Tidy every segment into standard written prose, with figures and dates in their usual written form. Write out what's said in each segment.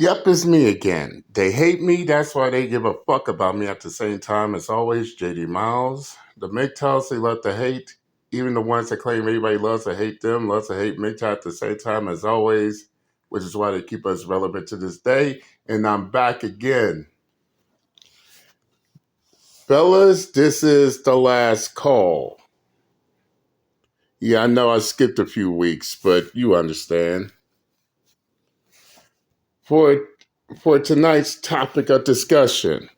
Yep, it's me again. They hate me, that's why they give a fuck about me at the same time. As always, JD Miles. The MGTOWs, they love to hate. Even the ones that claim everybody loves to hate them, loves to hate MGTOW at the same time, as always, which is why they keep us relevant to this day. And I'm back again. Fellas, this is the last call. Yeah, I know I skipped a few weeks, but you understand. For tonight's topic of discussion,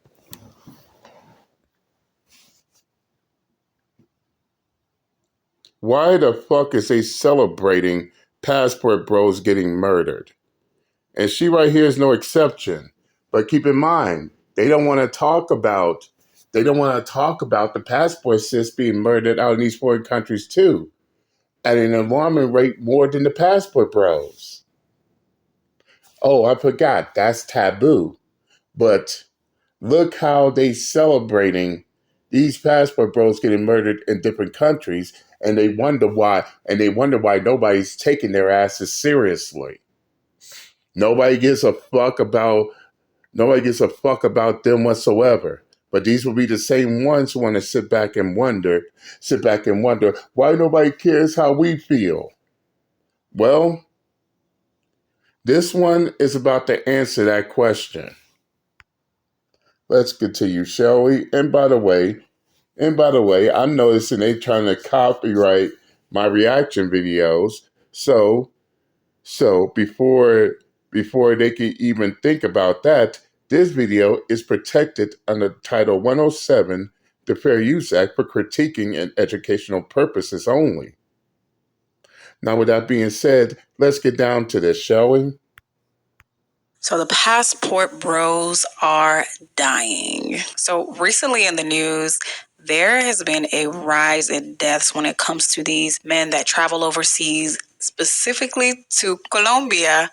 why the fuck is they celebrating passport bros getting murdered? And she right here is no exception. But keep in mind, they don't want to talk about the passport sis being murdered out in these foreign countries too, at an alarming rate more than the passport bros. Oh, I forgot, that's taboo. But look how they celebrating these passport bros getting murdered in different countries, and they wonder why nobody's taking their asses seriously. Nobody gives a fuck about them whatsoever. But these will be the same ones who want to sit back and wonder why nobody cares how we feel. Well, this one is about to answer that question. Let's continue, shall we? And by the way, I'm noticing they trying to copyright my reaction videos. So before they can even think about that, this video is protected under Title 107, the Fair Use Act, for critiquing and educational purposes only. Now, with that being said, let's get down to this, shall we? So the passport bros are dying. So recently in the news, there has been a rise in deaths when it comes to these men that travel overseas, specifically to Colombia,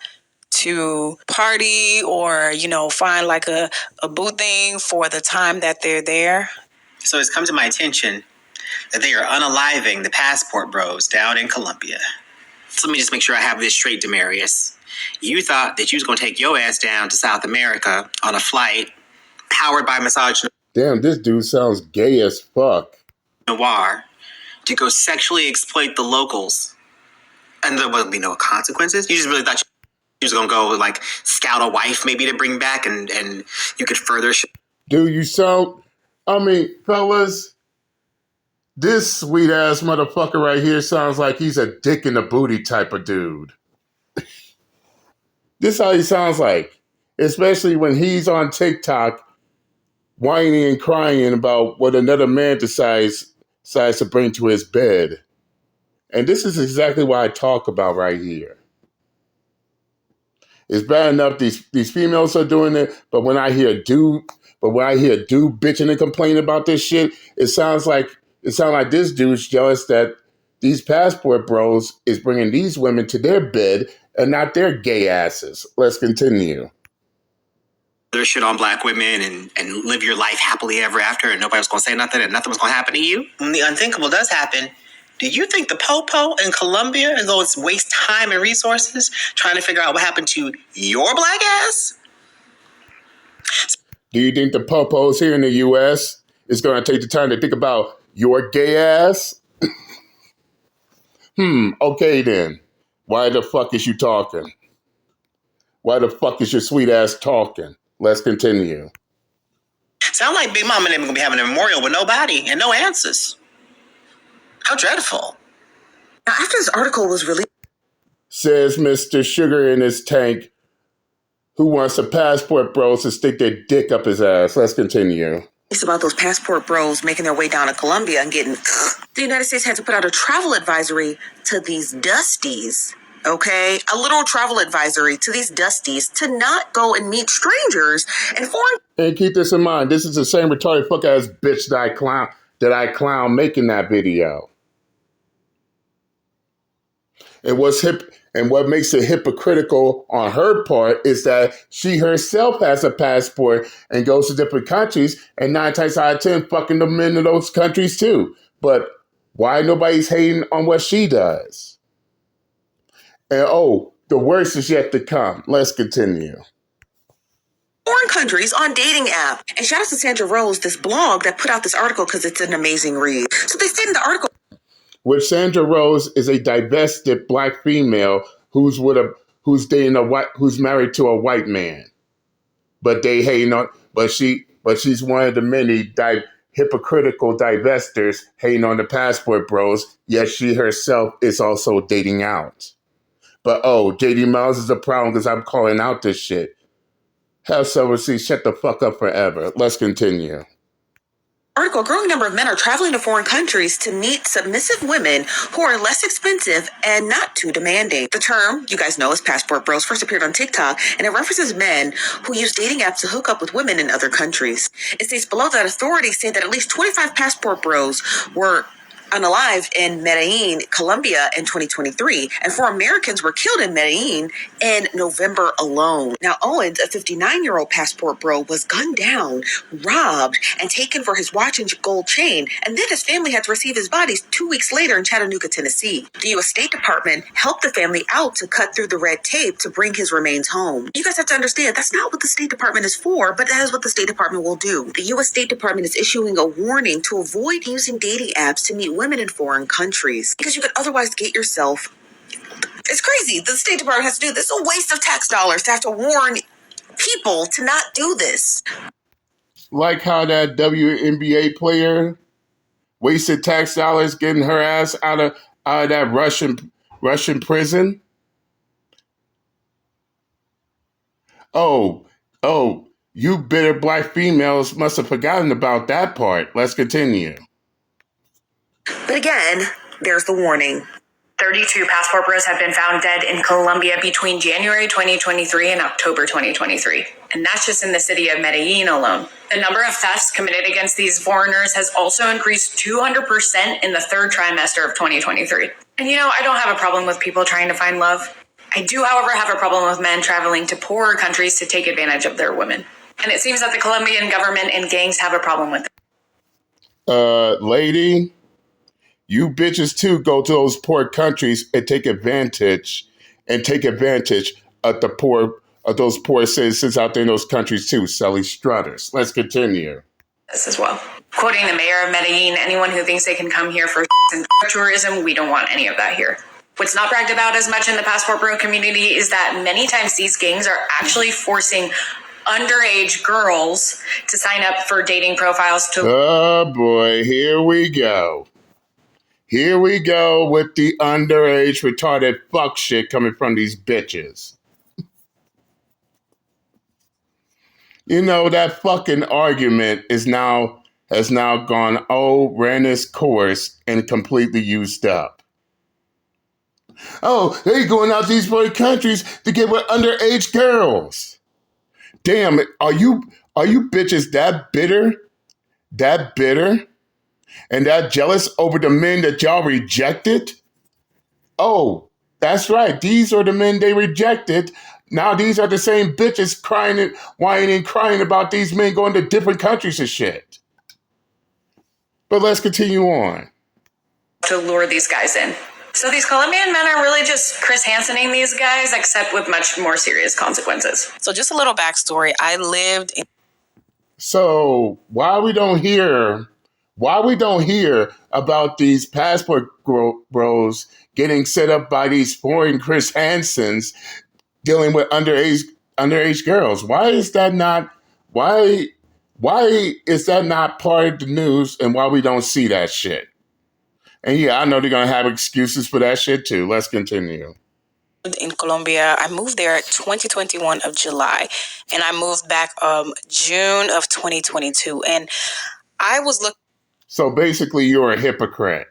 to party or, find like a boo thing for the time that they're there. So it's come to my attention that they are unaliving the passport bros down in Colombia. So let me just make sure I have this straight, Demarius. You thought that you was going to take your ass down to South America on a flight powered by Massage Damn, this dude sounds gay as fuck. Noir to go sexually exploit the locals. And there wouldn't be no consequences. You just really thought you was going to go like scout a wife maybe to bring back and you could further... Dude, you sound... fellas, this sweet ass motherfucker right here sounds like he's a dick in the booty type of dude. This is how he sounds like, especially when he's on TikTok whining and crying about what another man decides to bring to his bed. And this is exactly what I talk about right here. It's bad enough these females are doing it, but when I hear dude bitching and complaining about this shit, it sounds like this dude's jealous that these passport bros is bringing these women to their bed and not their gay asses. Let's continue. Their shit on black women and live your life happily ever after, and nobody was going to say nothing and nothing was going to happen to you. When the unthinkable does happen, do you think the popo in Colombia is going to waste time and resources trying to figure out what happened to your black ass? Do you think the popos here in the U.S. is going to take the time to think about your gay ass? Okay then. Why the fuck is you talking? Why the fuck is your sweet ass talking? Let's continue. Sound like Big Mama and them gonna be having a memorial with no body and no answers. How dreadful. Now, after this article was released, says Mr. Sugar in his tank, who wants a passport bros to stick their dick up his ass. Let's continue. It's about those passport bros making their way down to Colombia and getting... The United States had to put out a travel advisory to these dusties, okay? A literal travel advisory to these dusties to not go and meet strangers and foreign... And keep this in mind, this is the same retarded fuck-ass bitch that I clown making that video. And what makes it hypocritical on her part is that she herself has a passport and goes to different countries, and 9 times out of 10 fucking them into those countries too. But why nobody's hating on what she does? And the worst is yet to come. Let's continue. foreign countries on dating app. And shout out to Sandra Rose, this blog that put out this article because it's an amazing read. So they said in the article, which Sandra Rose is a divested black female who's married to a white man, but they hating on, but she's one of the many hypocritical divestors hating on the passport bros. Yet she herself is also dating out. But JD Miles is a problem because I'm calling out this shit. Hell, Silversea, shut the fuck up forever. Let's continue. Article, a growing number of men are traveling to foreign countries to meet submissive women who are less expensive and not too demanding. The term, you guys know, is passport bros, first appeared on TikTok, and it references men who use dating apps to hook up with women in other countries. It states below that authorities say that at least 25 passport bros were unalived in Medellin, Colombia in 2023, and 4 Americans were killed in Medellin in November alone. Now, Owens, a 59-year-old passport bro, was gunned down, robbed, and taken for his watch and gold chain, and then his family had to receive his body 2 weeks later in Chattanooga, Tennessee. The U.S. State Department helped the family out to cut through the red tape to bring his remains home. You guys have to understand, that's not what the State Department is for, but that is what the State Department will do. The U.S. State Department is issuing a warning to avoid using dating apps to meet women in foreign countries because you could otherwise get yourself. It's crazy. The State Department has to do this. It's a waste of tax dollars to have to warn people to not do this. Like how that WNBA player wasted tax dollars getting her ass out of that Russian prison. Oh, you bitter black females must have forgotten about that part. Let's continue. But again, there's the warning. 32 passport bros have been found dead in Colombia between January 2023 and October 2023. And that's just in the city of Medellin alone. The number of thefts committed against these foreigners has also increased 200% in the third trimester of 2023. And I don't have a problem with people trying to find love. I do, however, have a problem with men traveling to poorer countries to take advantage of their women. And it seems that the Colombian government and gangs have a problem with it. Lady, you bitches too go to those poor countries and take advantage of those poor citizens out there in those countries too, Sally Strutters. Let's continue. This as well. Quoting the mayor of Medellin, anyone who thinks they can come here for and tourism, we don't want any of that here. What's not bragged about as much in the passport bro community is that many times these gangs are actually forcing underage girls to sign up for dating profiles to... Oh boy, here we go. Here we go with the underage retarded fuck shit coming from these bitches. That fucking argument has now ran its course and completely used up. Oh, they going out these foreign countries to get with underage girls. Damn it, are you bitches that bitter? And that jealous over the men that y'all rejected? Oh, that's right. These are the men they rejected. Now these are the same bitches crying and whining and crying about these men going to different countries and shit. But let's continue on. To lure these guys in. So these Colombian men are really just Chris Hansening these guys, except with much more serious consequences. So just a little backstory. I lived in... So why we don't hear about these passport bros getting set up by these foreign Chris Hansens dealing with underage girls? Why is that not part of the news, and why we don't see that shit? And yeah, I know they're gonna have excuses for that shit too. Let's continue. In Colombia, I moved there 2021 of July, and I moved back June of 2022, and I was looking. So basically, you're a hypocrite.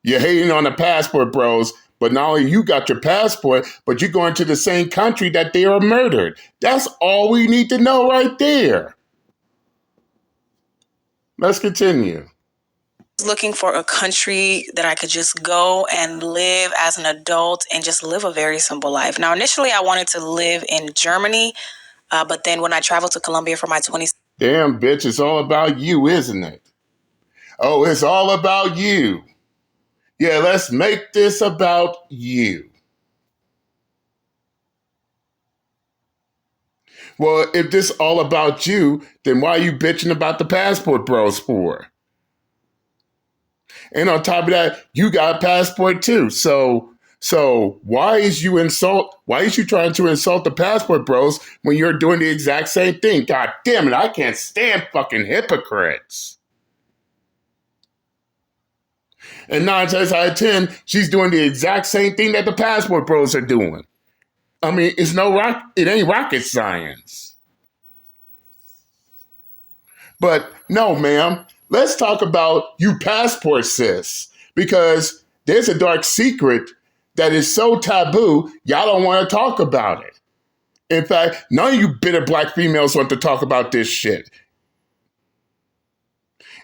You're hating on the passport bros, but not only you got your passport, but you're going to the same country that they are murdered. That's all we need to know right there. Let's continue. Looking for a country that I could just go and live as an adult and just live a very simple life. Now, initially, I wanted to live in Germany, but then when I traveled to Colombia for my 20s. Damn, bitch, it's all about you, isn't it? Oh, it's all about you. Yeah, let's make this about you. Well, if this all about you, then why are you bitching about the passport bros for? And on top of that, you got a passport too. So why is you trying to insult the passport bros when you're doing the exact same thing? God damn it, I can't stand fucking hypocrites. And 9 times out of 10, she's doing the exact same thing that the passport bros are doing. I mean, it ain't rocket science. But no, ma'am, let's talk about you passport sis, because there's a dark secret that is so taboo, y'all don't want to talk about it. In fact, none of you bitter black females want to talk about this shit.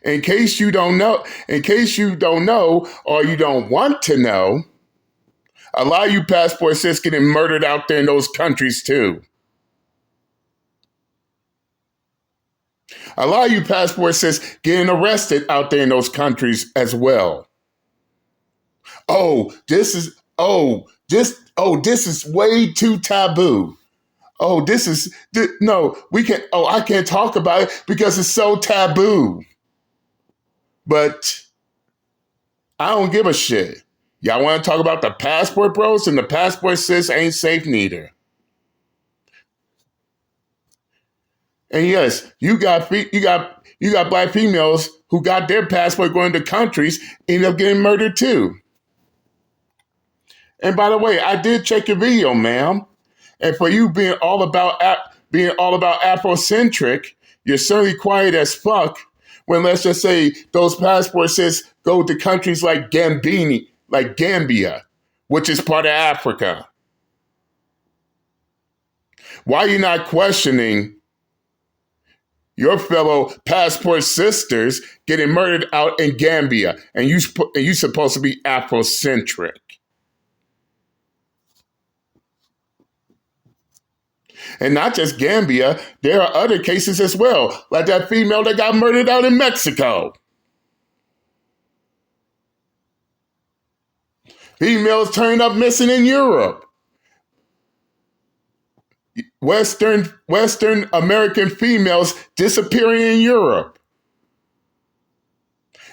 In case you don't know, or you don't want to know, a lot of you passport sis getting murdered out there in those countries too. A lot of you passport sis getting arrested out there in those countries as well. This is way too taboo. I can't talk about it because it's so taboo. But I don't give a shit. Y'all want to talk about the passport bros, and the passport sis ain't safe neither. And yes, you got black females who got their passport going to countries, end up getting murdered too. And by the way, I did check your video, ma'am. And for you being all about Afrocentric, you're certainly quiet as fuck when, let's just say, those passports says go to countries like Gambia, which is part of Africa. Why are you not questioning your fellow passport sisters getting murdered out in Gambia, and you supposed to be Afrocentric? And not just Gambia, there are other cases as well, like that female that got murdered out in Mexico. Females turned up missing in Europe. Western American females disappearing in Europe.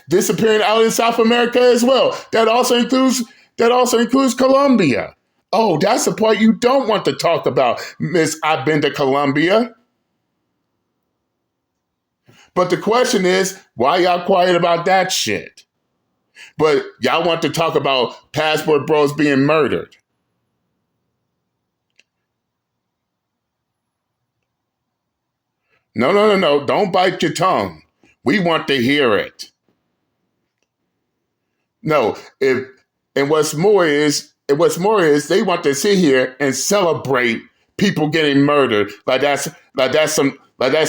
Disappearing out in South America as well. That also includes Colombia. Oh, that's the part you don't want to talk about, Miss I've been to Colombia. But the question is, why y'all quiet about that shit? But y'all want to talk about passport bros being murdered. No. Don't bite your tongue. We want to hear it. No, what's more is they want to sit here and celebrate people getting murdered like that's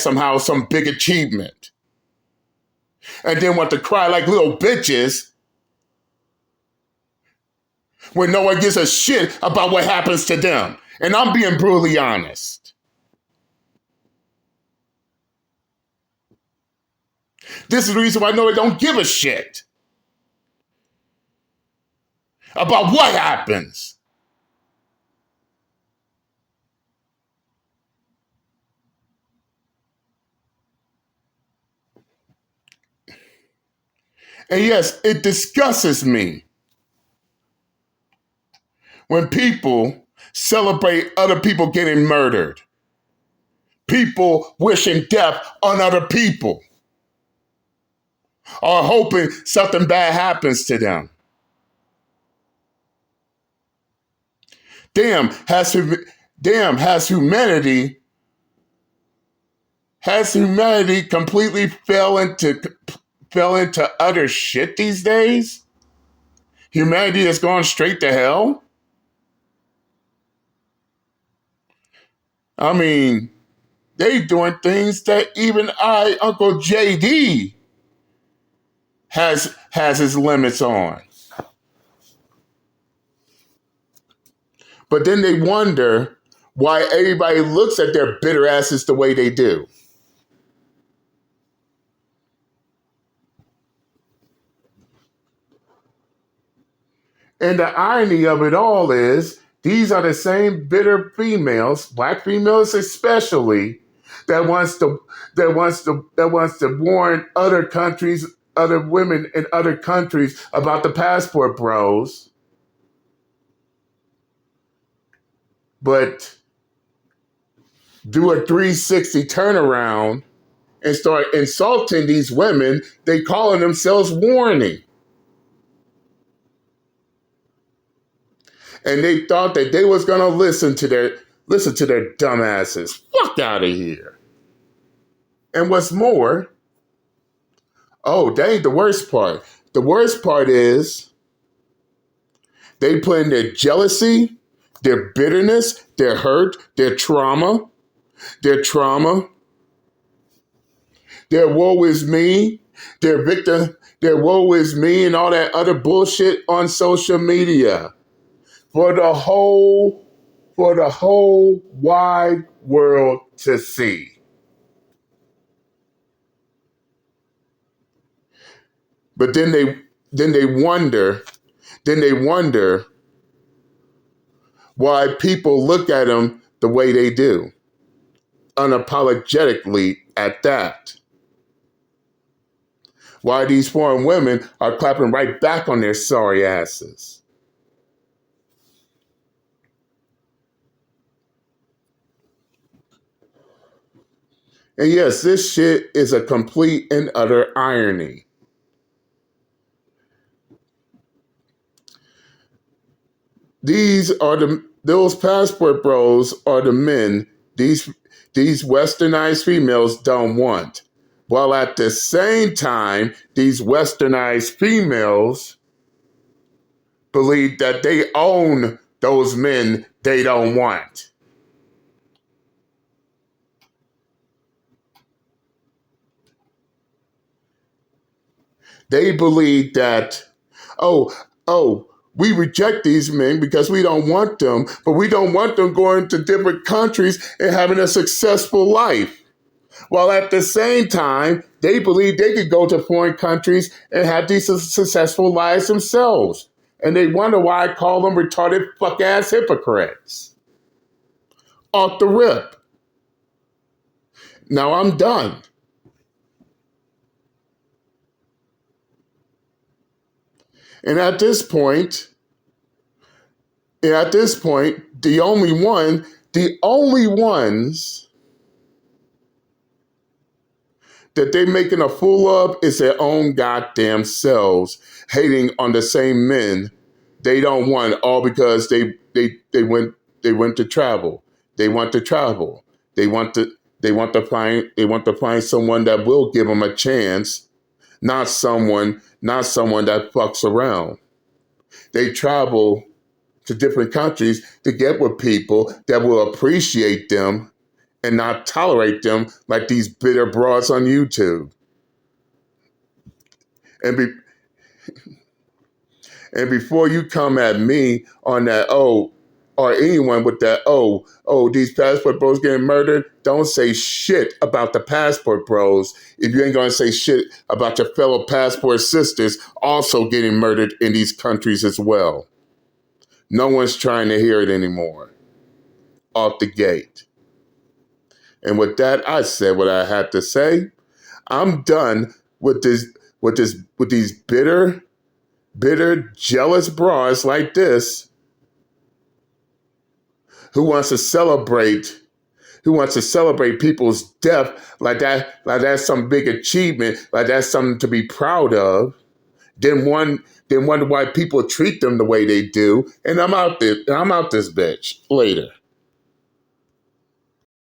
somehow some big achievement. And then want to cry like little bitches when no one gives a shit about what happens to them. And I'm being brutally honest. This is the reason why I know I don't give a shit about what happens. And yes, it disgusts me when people celebrate other people getting murdered. People wishing death on other people or hoping something bad happens to them. Has humanity completely fell into utter shit these days? Humanity has gone straight to hell? I mean, they doing things that even Uncle JD, has his limits on. But then they wonder why everybody looks at their bitter asses the way they do. And the irony of it all is These are the same bitter females, black females especially, that wants to warn other countries, other women in other countries about the passport bros. But do a 360 turnaround and start insulting these women they calling themselves warning. And they thought that they was gonna listen to their dumbasses. Fuck out of here. And what's more, oh, that ain't the worst part. The worst part is they put in their jealousy, their bitterness, their hurt, their trauma, their woe is me, their victim, their woe is me, and all that other bullshit on social media for the whole wide world to see. But then they wonder why people look at them the way they do, unapologetically at that. Why these foreign women are clapping right back on their sorry asses. And yes, this shit is a complete and utter irony. Those passport bros are the men these westernized females don't want. While at the same time, these westernized females believe that they own those men they don't want. They believe that, we reject these men because we don't want them, but we don't want them going to different countries and having a successful life. While at the same time, they believe they could go to foreign countries and have these successful lives themselves. And they wonder why I call them retarded fuck-ass hypocrites. Off the rip. Now I'm done. And at this point, the only ones that they're making a fool of is their own goddamn selves, hating on the same men they don't want, all because they went to travel. They want to travel. They want to find someone that will give them a chance, not someone that fucks around. They travel to different countries to get with people that will appreciate them and not tolerate them like these bitter broads on YouTube. And before you come at me on that, or anyone with that, these passport bros getting murdered, don't say shit about the passport bros if you ain't gonna say shit about your fellow passport sisters also getting murdered in these countries as well. No one's trying to hear it anymore. Off the gate. And with that, I said what I had to say. I'm done with these bitter, jealous bras like this who wants to celebrate people's death like that's some big achievement, like that's something to be proud of. Then wonder why people treat them the way they do. And I'm out this bitch later.